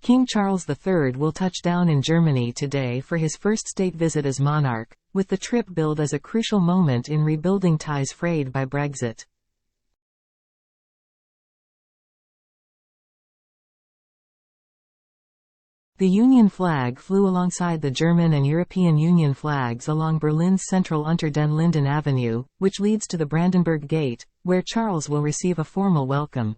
King Charles III will touch down in Germany today for his first state visit as monarch, with the trip billed as a crucial moment in rebuilding ties frayed by Brexit. The Union flag flew alongside the German and European Union flags along Berlin's central Unter den Linden Avenue, which leads to the Brandenburg Gate, where Charles will receive a formal welcome.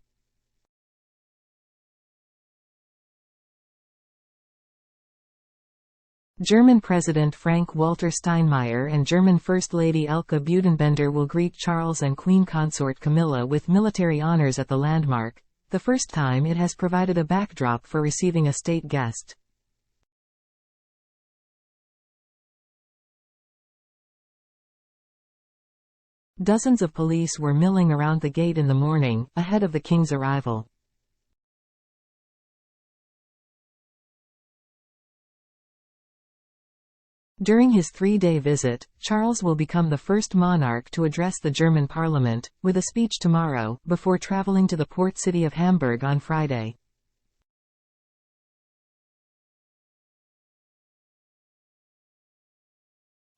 German President Frank-Walter Steinmeier and German First Lady Elke Budenbender will greet Charles and Queen Consort Camilla with military honors at the landmark, the first time it has provided a backdrop for receiving a state guest. Dozens of police were milling around the gate in the morning, ahead of the king's arrival. During his 3-day visit, Charles will become the first monarch to address the German parliament, with a speech tomorrow, before traveling to the port city of Hamburg on Friday.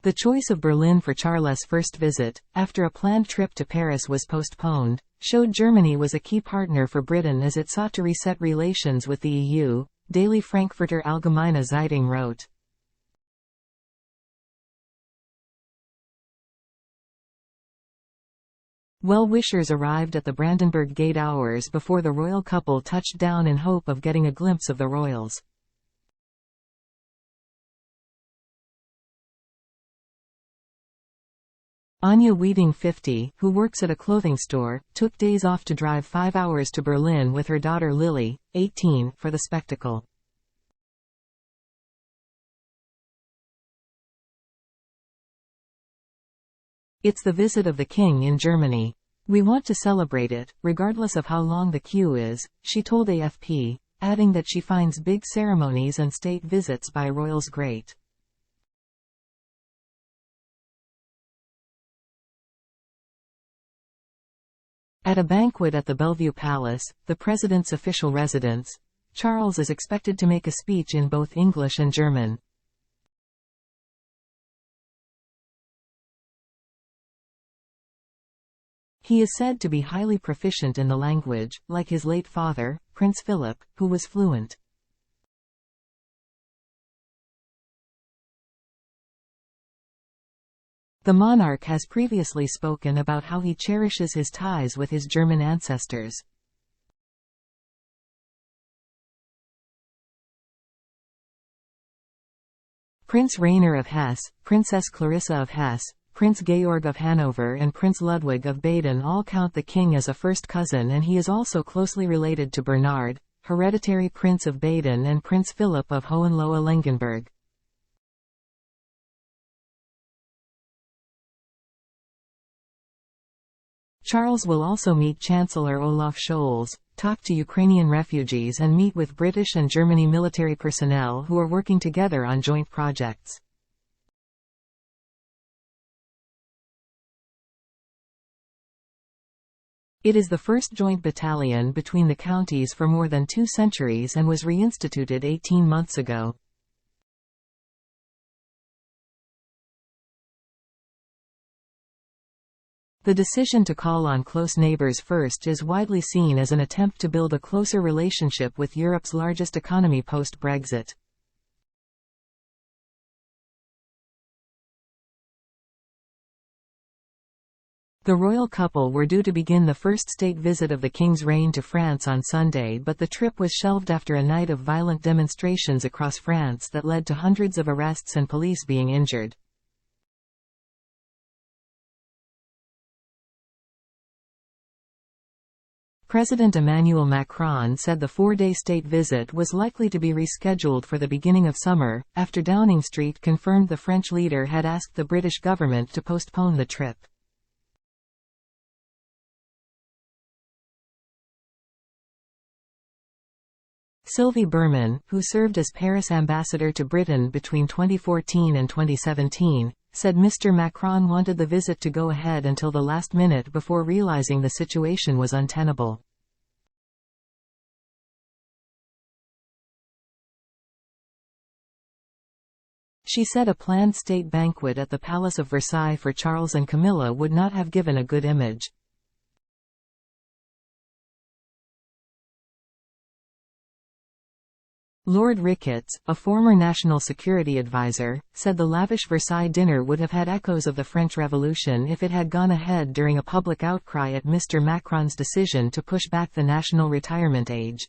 The choice of Berlin for Charles' first visit, after a planned trip to Paris was postponed, showed Germany was a key partner for Britain as it sought to reset relations with the EU, Daily Frankfurter Allgemeine Zeitung wrote. Well-wishers arrived at the Brandenburg Gate hours before the royal couple touched down in hope of getting a glimpse of the royals. Anya Wieding 50, who works at a clothing store, took days off to drive 5 hours to Berlin with her daughter Lily, 18, for the spectacle. It's the visit of the king in Germany. We want to celebrate it, regardless of how long the queue is, she told AFP, adding that she finds big ceremonies and state visits by royals great. At a banquet at the Bellevue Palace, the president's official residence, Charles is expected to make a speech in both English and German. He is said to be highly proficient in the language, like his late father, Prince Philip, who was fluent. The monarch has previously spoken about how he cherishes his ties with his German ancestors. Prince Rainer of Hesse, Princess Clarissa of Hesse, Prince Georg of Hanover and Prince Ludwig of Baden all count the king as a first cousin, and he is also closely related to Bernard, hereditary Prince of Baden, and Prince Philip of Hohenlohe-Langenburg. Charles will also meet Chancellor Olaf Scholz, talk to Ukrainian refugees and meet with British and Germany military personnel who are working together on joint projects. It is the first joint battalion between the counties for more than 2 centuries and was reinstituted 18 months ago. The decision to call on close neighbors first is widely seen as an attempt to build a closer relationship with Europe's largest economy post-Brexit. The royal couple were due to begin the first state visit of the king's reign to France on Sunday, but the trip was shelved after a night of violent demonstrations across France that led to hundreds of arrests and police being injured. President Emmanuel Macron said the 4-day state visit was likely to be rescheduled for the beginning of summer, after Downing Street confirmed the French leader had asked the British government to postpone the trip. Sylvie Berman, who served as Paris ambassador to Britain between 2014 and 2017, said Mr. Macron wanted the visit to go ahead until the last minute before realizing the situation was untenable. She said a planned state banquet at the Palace of Versailles for Charles and Camilla would not have given a good image. Lord Ricketts, a former national security advisor, said the lavish Versailles dinner would have had echoes of the French Revolution if it had gone ahead during a public outcry at Mr. Macron's decision to push back the national retirement age.